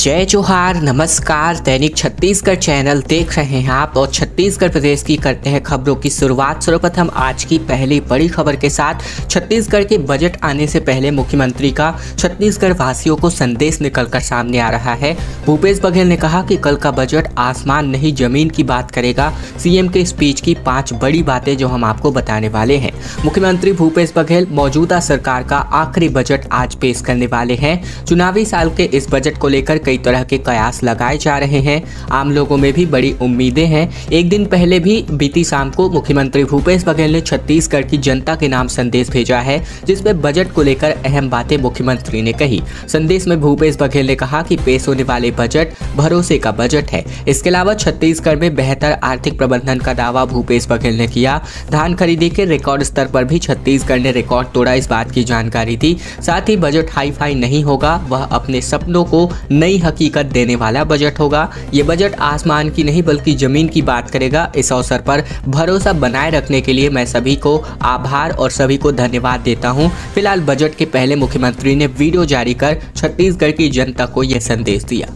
जय जोहार, नमस्कार। दैनिक छत्तीसगढ़ चैनल देख रहे हैं आप और छत्तीसगढ़ प्रदेश की करते हैं खबरों की शुरुआत। सर्वप्रथम आज की पहली बड़ी खबर के साथ छत्तीसगढ़ के बजट आने से पहले मुख्यमंत्री का छत्तीसगढ़ वासियों को संदेश निकलकर सामने आ रहा है। भूपेश बघेल ने कहा कि कल का बजट आसमान नहीं जमीन की बात करेगा। सीएम के स्पीच की 5 बड़ी बातें जो हम आपको बताने वाले हैं। मुख्यमंत्री भूपेश बघेल मौजूदा सरकार का आखिरी बजट आज पेश करने वाले हैं। चुनावी साल के इस बजट को लेकर कई तरह के कयास लगाए जा रहे हैं। आम लोगों में भी बड़ी उम्मीदें हैं। एक दिन पहले भी बीती शाम को मुख्यमंत्री भूपेश बघेल ने छत्तीसगढ़ की जनता के नाम संदेश भेजा है, जिसमें बजट को लेकर अहम बातें मुख्यमंत्री ने कही। संदेश में भूपेश बघेल ने कहा कि पेश होने वाले बजट भरोसे का बजट है। इसके अलावा छत्तीसगढ़ में बेहतर आर्थिक प्रबंधन का दावा भूपेश बघेल ने किया। धान खरीदी के रिकॉर्ड स्तर पर भी छत्तीसगढ़ ने रिकॉर्ड तोड़ा, इस बात की जानकारी दी। साथ ही बजट हाई फाई नहीं होगा, वह अपने सपनों को नई हकीकत देने वाला बजट होगा। ये बजट आसमान की नहीं बल्कि जमीन की बात करेगा। इस अवसर पर भरोसा बनाए रखने के लिए मैं सभी को आभार और सभी को धन्यवाद देता हूं। फिलहाल बजट के पहले मुख्यमंत्री ने वीडियो जारी कर छत्तीसगढ़ की जनता को यह संदेश दिया।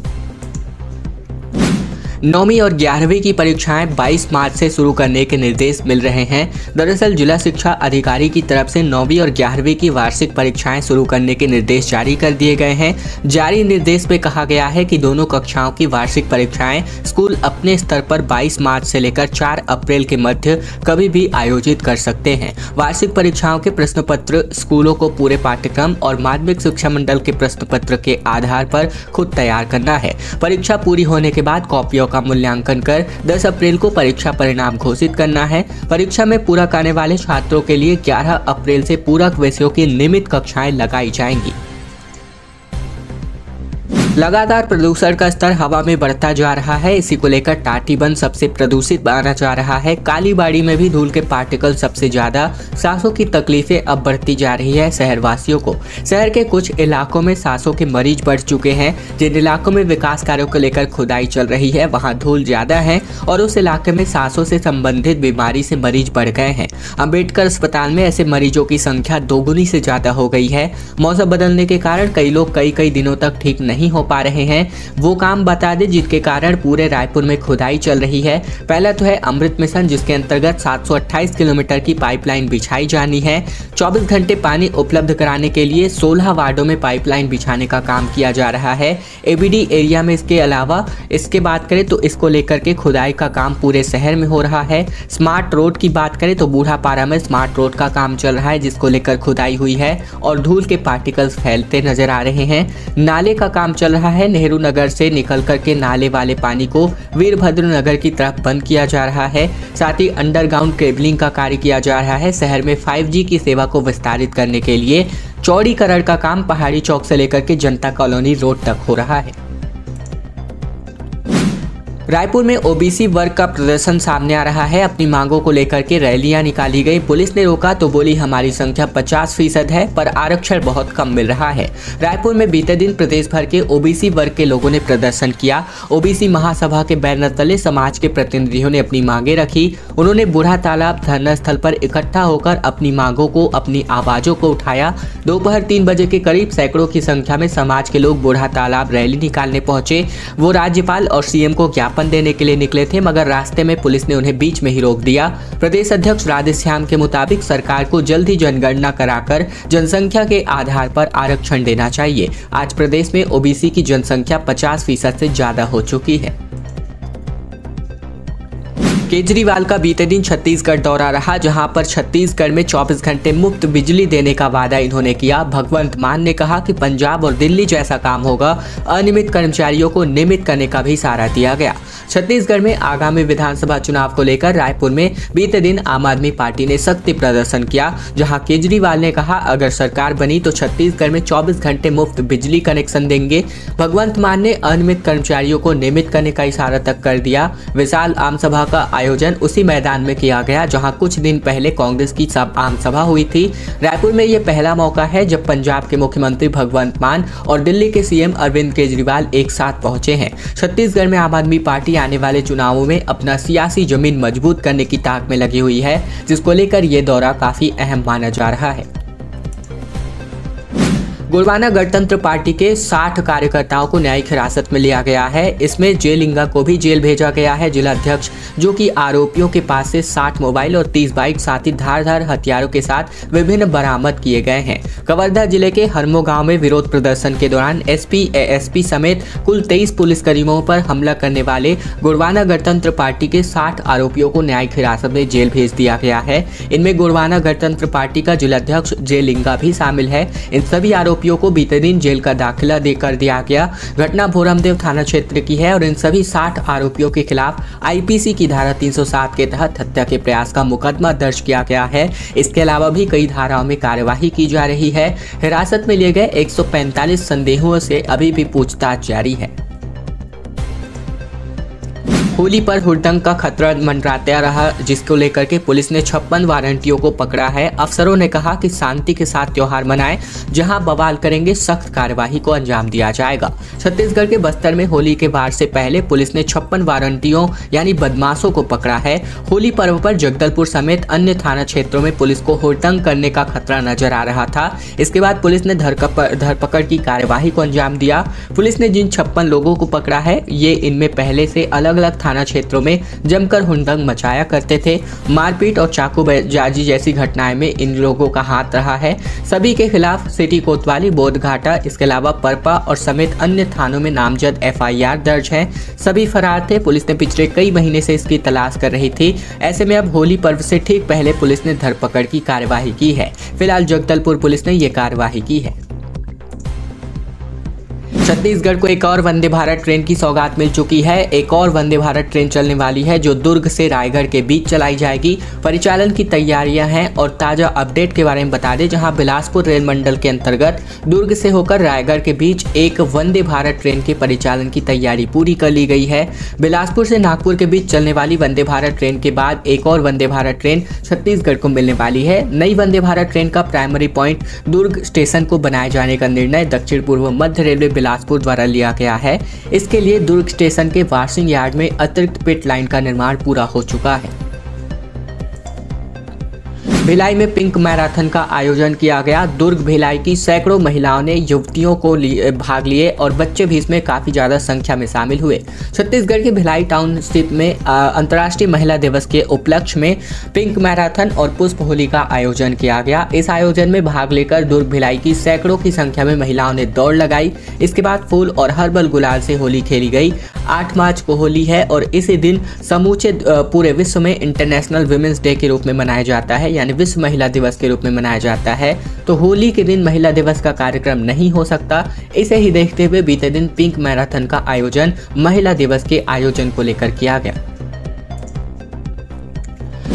9वीं और 11वीं की परीक्षाएं 22 मार्च से शुरू करने के निर्देश मिल रहे हैं। दरअसल जिला शिक्षा अधिकारी की तरफ से 9वीं और 11वीं की वार्षिक परीक्षाएं शुरू करने के निर्देश जारी कर दिए गए हैं। जारी निर्देश में कहा गया है कि दोनों कक्षाओं की वार्षिक परीक्षाएं स्कूल अपने स्तर पर 22 मार्च से लेकर 4 अप्रैल के मध्य कभी भी आयोजित कर सकते हैं। वार्षिक परीक्षाओं के प्रश्न पत्र स्कूलों को पूरे पाठ्यक्रम और माध्यमिक शिक्षा मंडल के प्रश्न पत्र के आधार पर खुद तैयार करना है। परीक्षा पूरी होने के बाद कॉपियों का मूल्यांकन कर 10 अप्रैल को परीक्षा परिणाम घोषित करना है। परीक्षा में पूरक आने वाले छात्रों के लिए 11 अप्रैल से पूरक विषयों की नियमित कक्षाएं लगाई जाएंगी। लगातार प्रदूषण का स्तर हवा में बढ़ता जा रहा है। इसी को लेकर टाटीबंध सबसे प्रदूषित माना जा रहा है। कालीबाड़ी में भी धूल के पार्टिकल सबसे ज्यादा। सांसों की तकलीफें अब बढ़ती जा रही है शहरवासियों को। शहर के कुछ इलाकों में सांसों के मरीज बढ़ चुके हैं। जिन इलाकों में विकास कार्यों को लेकर खुदाई चल रही है वहाँ धूल ज्यादा है और उस इलाके में सांसों से संबंधित बीमारी से मरीज बढ़ गए हैं। अम्बेडकर अस्पताल में ऐसे मरीजों की संख्या दोगुनी से ज्यादा हो गई है। मौसम बदलने के कारण कई लोग कई दिनों तक ठीक नहीं हो पा रहे हैं। वो काम बता दें जिनके कारण पूरे रायपुर में खुदाई चल रही है। पहला तो है अमृत मिशन, जिसके अंतर्गत 728 किलोमीटर की पाइपलाइन बिछाई जानी है। 24 घंटे पानी उपलब्ध कराने के लिए 16 वार्डों में पाइपलाइन बिछाने का काम किया जा रहा है एबीडी एरिया में। इसके अलावा इसके बात करें तो इसको लेकर के खुदाई का काम पूरे शहर में हो रहा है। स्मार्ट रोड की बात करें तो बूढ़ापारा में स्मार्ट रोड का काम चल रहा है, जिसको लेकर खुदाई हुई है और धूल के पार्टिकल्स फैलते नजर आ रहे हैं। नाले का काम चल रहा है। नेहरू नगर से निकल करके नाले वाले पानी को वीरभद्र नगर की तरफ बंद किया जा रहा है। साथ ही अंडरग्राउंड केबलिंग का कार्य किया जा रहा है। शहर में 5G की सेवा को विस्तारित करने के लिए चौड़ीकरण का काम पहाड़ी चौक से लेकर के जनता कॉलोनी रोड तक हो रहा है। रायपुर में ओबीसी वर्ग का प्रदर्शन सामने आ रहा है। अपनी मांगों को लेकर के रैलियां निकाली गई। पुलिस ने रोका तो बोली हमारी संख्या 50% है पर आरक्षण बहुत कम मिल रहा है। रायपुर में बीते दिन प्रदेश भर के ओबीसी वर्ग के लोगों ने प्रदर्शन किया। ओबीसी महासभा के बैनर तले समाज के प्रतिनिधियों ने अपनी मांगे रखी। उन्होंने बूढ़ा तालाब धरना स्थल पर इकट्ठा होकर अपनी मांगों को, अपनी आवाजों को उठाया। दोपहर 3 बजे के करीब सैकड़ों की संख्या में समाज के लोग बूढ़ा तालाब रैली निकालने पहुंचे। वो राज्यपाल और सीएम को ज्ञापन देने के लिए निकले थे, मगर रास्ते में पुलिस ने उन्हें बीच में ही रोक दिया। प्रदेश अध्यक्ष राधेश्याम के मुताबिक सरकार को जल्द ही जनगणना कराकर जनसंख्या के आधार पर आरक्षण देना चाहिए। आज प्रदेश में ओबीसी की जनसंख्या 50% से ज्यादा हो चुकी है। केजरीवाल का बीते दिन छत्तीसगढ़ दौरा रहा, जहां पर छत्तीसगढ़ में 24 घंटे मुफ्त बिजली देने का वादा इन्होंने किया। भगवंत मान ने कहा कि पंजाब और दिल्ली जैसा काम होगा। अनियमित कर्मचारियों को नियमित करने का भी सहारा दिया गया। छत्तीसगढ़ में आगामी विधानसभा चुनाव को लेकर रायपुर में बीते दिन आम आदमी पार्टी ने शक्ति प्रदर्शन किया, जहां केजरीवाल ने कहा अगर सरकार बनी तो छत्तीसगढ़ में 24 घंटे मुफ्त बिजली कनेक्शन देंगे। भगवंत मान ने अनियमित कर्मचारियों को नियमित करने का इशारा तक कर दिया। विशाल आम सभा का आयोजन उसी मैदान में किया गया जहां कुछ दिन पहले कांग्रेस की आम सभा हुई थी। रायपुर में यह पहला मौका है जब पंजाब के मुख्यमंत्री भगवंत मान और दिल्ली के सीएम अरविंद केजरीवाल एक साथ पहुंचे हैं। छत्तीसगढ़ में आम आदमी पार्टी आने वाले चुनावों में अपना सियासी जमीन मजबूत करने की ताक में लगी हुई है, जिसको लेकर यह दौरा काफी अहम माना जा रहा है। गोंडवाना गणतंत्र पार्टी के 60 कार्यकर्ताओं को न्यायिक हिरासत में लिया गया है। इसमें जे लिंगा को भी जेल भेजा गया है। जिलाध्यक्ष जो कि आरोपियों के पास से 60 मोबाइल और 30 बाइक साथ ही धारदार हथियारों के साथ विभिन्न बरामद किए गए हैं। कवर्धा जिले के हरमो गांव में विरोध प्रदर्शन के दौरान एसपी, एएसपी समेत कुल 23 पुलिसकर्मियों पर हमला करने वाले गोंडवाना गणतंत्र पार्टी के 60 आरोपियों को न्यायिक हिरासत में जेल भेज दिया गया है। इनमें गोंडवाना गणतंत्र पार्टी का जिलाध्यक्ष जे लिंगा भी शामिल है। इन सभी आरोपियों को बीते दिन जेल का दाखिला देकर दिया गया। घटना भोरमदेव थाना क्षेत्र की है और इन सभी 60 आरोपियों के खिलाफ आईपीसी की धारा 307 के तहत हत्या के प्रयास का मुकदमा दर्ज किया गया है। इसके अलावा भी कई धाराओं में कार्यवाही की जा रही है। हिरासत में लिए गए 145 संदेहों से अभी भी पूछताछ जारी है। होली पर हुड़दंग का खतरा मंडराता रहा, जिसको लेकर के पुलिस ने 56 वारंटियों को पकड़ा है। अफसरों ने कहा कि शांति के साथ त्योहार मनाएं, जहां बवाल करेंगे सख्त कार्यवाही को अंजाम दिया जाएगा। छत्तीसगढ़ के बस्तर में होली के वार से पहले पुलिस ने 56 वारंटियों यानी बदमाशों को पकड़ा है। होली पर्व पर जगदलपुर समेत अन्य थाना क्षेत्रों में पुलिस को हुड़दंग करने का खतरा नजर आ रहा था। इसके बाद पुलिस ने धरपकड़ की कार्यवाही को अंजाम दिया। पुलिस ने जिन 56 लोगों को पकड़ा है, ये इनमें पहले से अलग अलग थाना क्षेत्रों में जमकर हुड़दंग मचाया करते थे। मारपीट और चाकूबाजी जैसी घटनाएं में इन लोगों का हाथ रहा है। सभी के खिलाफ सिटी कोतवाली, बोधघाटा, इसके अलावा परपा और समेत अन्य थानों में नामजद एफआईआर दर्ज है। सभी फरार थे। पुलिस ने पिछले कई महीने से इसकी तलाश कर रही थी। ऐसे में अब होली पर्व से ठीक पहले पुलिस ने धरपकड़ की कार्यवाही की है। फिलहाल जगदलपुर पुलिस ने ये कार्यवाही की है। छत्तीसगढ़ को एक और वंदे भारत ट्रेन की सौगात मिल चुकी है। एक और वंदे भारत ट्रेन चलने वाली है जो दुर्ग से रायगढ़ के बीच चलाई जाएगी। परिचालन की तैयारियां हैं और ताजा अपडेट के बारे में बता दें, जहां बिलासपुर रेल मंडल के अंतर्गत दुर्ग से होकर रायगढ़ के बीच एक वंदे भारत ट्रेन के परिचालन की तैयारी पूरी कर ली गई है। बिलासपुर से नागपुर के बीच चलने वाली वंदे भारत ट्रेन के बाद एक और वंदे भारत ट्रेन छत्तीसगढ़ को मिलने वाली है। नई वंदे भारत ट्रेन का प्राइमरी पॉइंट दुर्ग स्टेशन को बनाए जाने का निर्णय दक्षिण पूर्व मध्य रेलवे बिलासपुर द्वारा लिया गया है। इसके लिए दुर्ग स्टेशन के वाशिंग यार्ड में अतिरिक्त पिट लाइन का निर्माण पूरा हो चुका है। भिलाई में पिंक मैराथन का आयोजन किया गया। दुर्ग भिलाई की सैकड़ों महिलाओं ने, युवतियों को भाग लिए और बच्चे भी इसमें काफ़ी ज़्यादा संख्या में शामिल हुए। छत्तीसगढ़ के भिलाई टाउन स्थित में अंतर्राष्ट्रीय महिला दिवस के उपलक्ष्य में पिंक मैराथन और पुष्प होली का आयोजन किया गया। इस आयोजन में भाग लेकर दुर्ग भिलाई की सैकड़ों की संख्या में महिलाओं ने दौड़ लगाई। इसके बाद फूल और हर्बल गुलाल से होली खेली गई। 8 मार्च को होली है और इसी दिन समूचे पूरे विश्व में इंटरनेशनल वुमेन्स डे के रूप में मनाया जाता है, यानी विश्व महिला दिवस के रूप में मनाया जाता है। तो होली के दिन महिला दिवस का कार्यक्रम नहीं हो सकता। इसे ही देखते हुए बीते दिन पिंक मैराथन का आयोजन महिला दिवस के आयोजन को लेकर किया गया।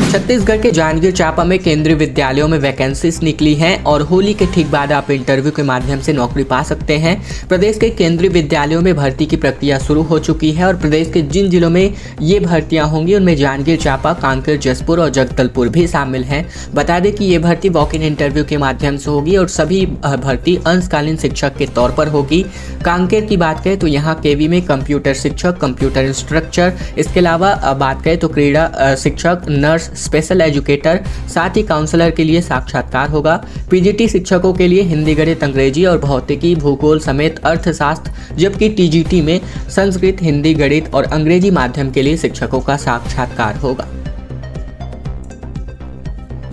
छत्तीसगढ़ के जांजगीर चांपा में केंद्रीय विद्यालयों में वैकेंसीज निकली हैं और होली के ठीक बाद आप इंटरव्यू के माध्यम से नौकरी पा सकते हैं। प्रदेश के केंद्रीय विद्यालयों में भर्ती की प्रक्रिया शुरू हो चुकी है और प्रदेश के जिन जिलों में ये भर्तियां होंगी उनमें जांजगीर चांपा, कांकेर, जसपुर और जगदलपुर भी शामिल हैं। बता दें कि ये भर्ती वॉक इन इंटरव्यू के माध्यम से होगी और सभी भर्ती अंशकालीन शिक्षक के तौर पर होगी। कांकेर की बात करें तो यहाँ केवी में कंप्यूटर शिक्षक, कंप्यूटर इंस्ट्रक्चर, इसके अलावा बात करें तो क्रीड़ा शिक्षक, नर्स, स्पेशल एजुकेटर, साथ ही काउंसलर के लिए साक्षात्कार होगा। पीजीटी शिक्षकों के लिए हिंदी, गणित, अंग्रेजी और भौतिकी, भूगोल समेत अर्थशास्त्र, जबकि टीजीटी में संस्कृत, हिंदी, गणित और अंग्रेजी माध्यम के लिए शिक्षकों का साक्षात्कार होगा।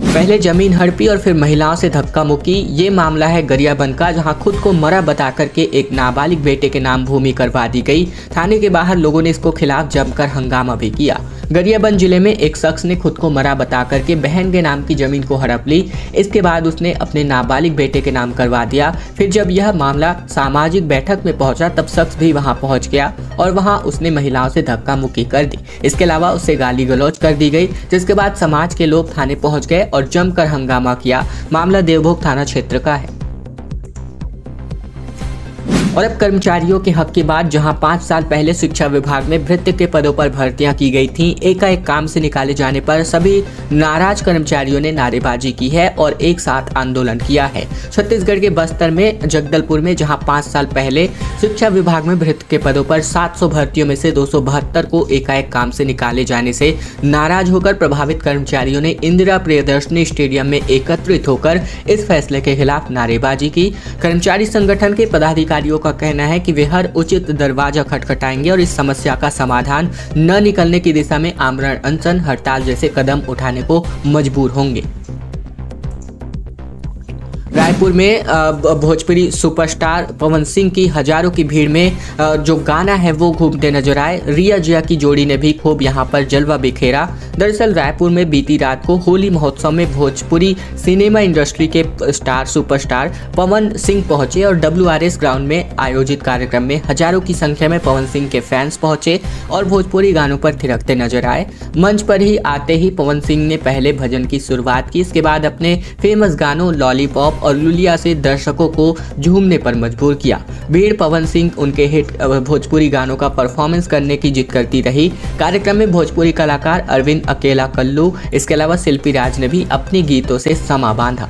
पहले जमीन हड़पी और फिर महिलाओं से धक्का मुक्की, ये मामला है गरियाबंद का, जहां खुद को मरा बता करके एक नाबालिग बेटे के नाम भूमि करवा दी गई। थाने के बाहर लोगों ने इसको खिलाफ जमकर हंगामा भी किया। गरियाबंद जिले में एक शख्स ने खुद को मरा बता करके बहन के नाम की जमीन को हड़प ली। इसके बाद उसने अपने नाबालिग बेटे के नाम करवा दिया। फिर जब यह मामला सामाजिक बैठक में पहुंचा तब शख्स भी वहां पहुंच गया और वहां उसने महिलाओं से धक्का मुक्की कर दी। इसके अलावा उससे गाली गलौज कर दी गई, जिसके बाद समाज के लोग थाने पहुंच गए और जमकर हंगामा किया। मामला देवभोग थाना क्षेत्र का है। और अब कर्मचारियों के हक की बात, जहां 5 साल पहले शिक्षा विभाग में भृत्य के पदों पर भर्तियां की गई थीं, एकाएक काम से निकाले जाने पर सभी नाराज कर्मचारियों ने नारेबाजी की है और एक साथ आंदोलन किया है। छत्तीसगढ़ के बस्तर में जगदलपुर में जहां 5 साल पहले शिक्षा विभाग में भृत्य के पदों पर 700 भर्तियों में से 272 को एकाएक काम से निकाले जाने से नाराज होकर प्रभावित कर्मचारियों ने इंदिरा प्रियदर्शनी स्टेडियम में एकत्रित होकर इस फैसले के खिलाफ नारेबाजी की। कर्मचारी संगठन के पदाधिकारियों का कहना है कि वे हर उचित दरवाजा खटखटाएंगे और इस समस्या का समाधान न निकलने की दिशा में आमरण अनशन, हड़ताल जैसे कदम उठाने को मजबूर होंगे। रायपुर में भोजपुरी सुपरस्टार पवन सिंह की हजारों की भीड़ में जो गाना है वो घूमते नजर आए। रिया जिया की जोड़ी ने भी खूब यहां पर जलवा बिखेरा। दरअसल रायपुर में बीती रात को होली महोत्सव में भोजपुरी सिनेमा इंडस्ट्री के सुपरस्टार पवन सिंह पहुंचे और WRS ग्राउंड में आयोजित कार्यक्रम में हजारों की संख्या में पवन सिंह के फैंस पहुंचे और भोजपुरी गानों पर थिरकते नजर आए। मंच पर ही आते ही पवन सिंह ने पहले भजन की शुरुआत की, इसके बाद अपने फेमस गानों लॉलीपॉप और लुलिया से दर्शकों को झूमने पर मजबूर किया। भीड़ पवन सिंह उनके हिट भोजपुरी गानों का परफॉर्मेंस करने की जिद करती रही। कार्यक्रम में भोजपुरी कलाकार अरविंद अकेला कल्लू, इसके अलावा शिल्पी राज ने भी अपने गीतों से समा बांधा।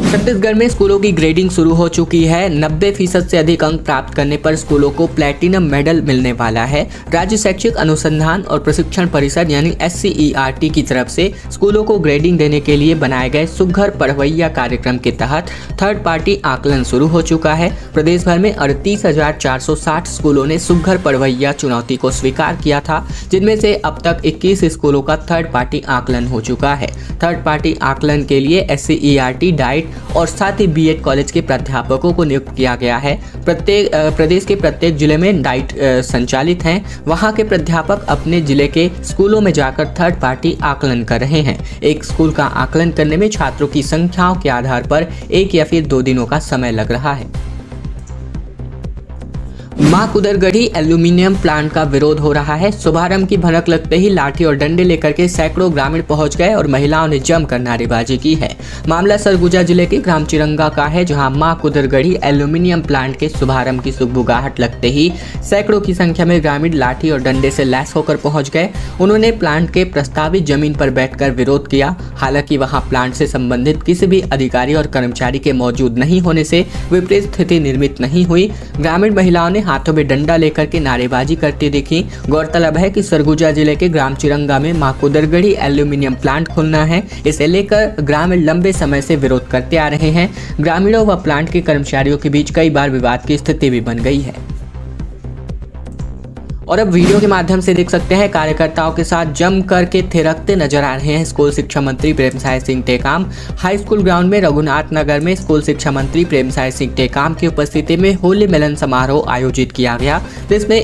छत्तीसगढ़ में स्कूलों की ग्रेडिंग शुरू हो चुकी है। 90% से अधिक अंक प्राप्त करने पर स्कूलों को प्लैटिनम मेडल मिलने वाला है। राज्य शैक्षिक अनुसंधान और प्रशिक्षण परिषद यानी SCERT की तरफ से स्कूलों को ग्रेडिंग देने के लिए बनाए गए सुघ्घर पढ़वैया कार्यक्रम के तहत थर्ड पार्टी आकलन शुरू हो चुका है। प्रदेश भर में 38,460 स्कूलों ने सुघ्घर पढ़वैया चुनौती को स्वीकार किया था, जिनमें से अब तक 21 स्कूलों का थर्ड पार्टी आकलन हो चुका है। थर्ड पार्टी आकलन के लिए SCERT, डाइट और साथ ही BEd कॉलेज के प्राध्यापकों को नियुक्त किया गया है। प्रदेश के प्रत्येक जिले में डाइट संचालित हैं। वहां के प्राध्यापक अपने जिले के स्कूलों में जाकर थर्ड पार्टी आकलन कर रहे हैं। एक स्कूल का आकलन करने में छात्रों की संख्याओं के आधार पर 1 या फिर 2 दिनों का समय लग रहा है। मां कुदरगढ़ी एल्यूमिनियम प्लांट का विरोध हो रहा है। शुभारंभ की भनक लगते ही लाठी और डंडे लेकर के सैकड़ों ग्रामीण पहुंच गए और महिलाओं ने जमकर नारेबाजी की है। मामला सरगुजा जिले के ग्राम चिरंगा का है, जहां मां कुदरगढ़ी एल्यूमिनियम प्लांट के शुभारंभ की सुगबुगाहट लगते ही सैकड़ों की संख्या में ग्रामीण लाठी और डंडे से लैस होकर पहुंच गए। उन्होंने प्लांट के प्रस्तावित जमीन पर बैठकर विरोध किया। हालांकि वहां प्लांट से संबंधित किसी भी अधिकारी और कर्मचारी के मौजूद नहीं होने से विपरीत स्थिति निर्मित नहीं हुई। ग्रामीण महिलाओं ने हाथों में डंडा लेकर के नारेबाजी करती दिखी। गौरतलब है कि सरगुजा जिले के ग्राम चिरंगा में मां कुदरगढ़ी एल्यूमिनियम प्लांट खुलना है। इसे लेकर ग्रामीण लंबे समय से विरोध करते आ रहे हैं। ग्रामीणों व प्लांट के कर्मचारियों के बीच कई बार विवाद की स्थिति भी बन गई है। और अब वीडियो के माध्यम से देख सकते हैं कार्यकर्ताओं के साथ जम करके थिरकते नजर आ रहे हैं स्कूल शिक्षा मंत्री Premsai Singh Tekam. High school ground में रघुनाथ नगर में स्कूल शिक्षा मंत्री प्रेमसाय सिंह टेकाम की उपस्थिति में होली मिलन समारोह आयोजित किया गया, जिसमें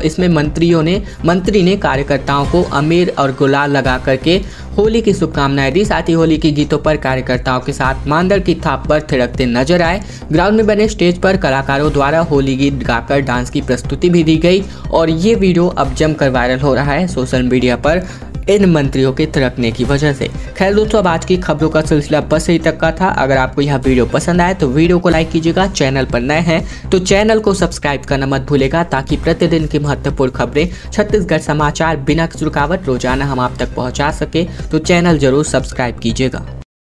इसमें मंत्री ने कार्यकर्ताओं को अमीर और गुलाल लगा करके होली की शुभकामनाएं दी। साथ ही होली के गीतों पर कार्यकर्ताओं के साथ मांदर की थाप पर थिरकते नजर आए। ग्राउंड में बने स्टेज पर कलाकारों द्वारा होली गीत गाकर डांस की प्रस्तुति भी दी गई और ये वीडियो अब जमकर वायरल हो रहा है सोशल मीडिया पर इन मंत्रियों के थिरकने की वजह से। खैर दोस्तों, अब आज की खबरों का सिलसिला बस यही तक का था। अगर आपको यह वीडियो पसंद आए तो वीडियो को लाइक कीजिएगा। चैनल पर नए हैं तो चैनल को सब्सक्राइब करना मत भूलेगा, ताकि प्रतिदिन की महत्वपूर्ण खबरें, छत्तीसगढ़ समाचार बिना किसी रुकावट रोजाना हम आप तक पहुंचा सके। तो चैनल जरूर सब्सक्राइब कीजिएगा।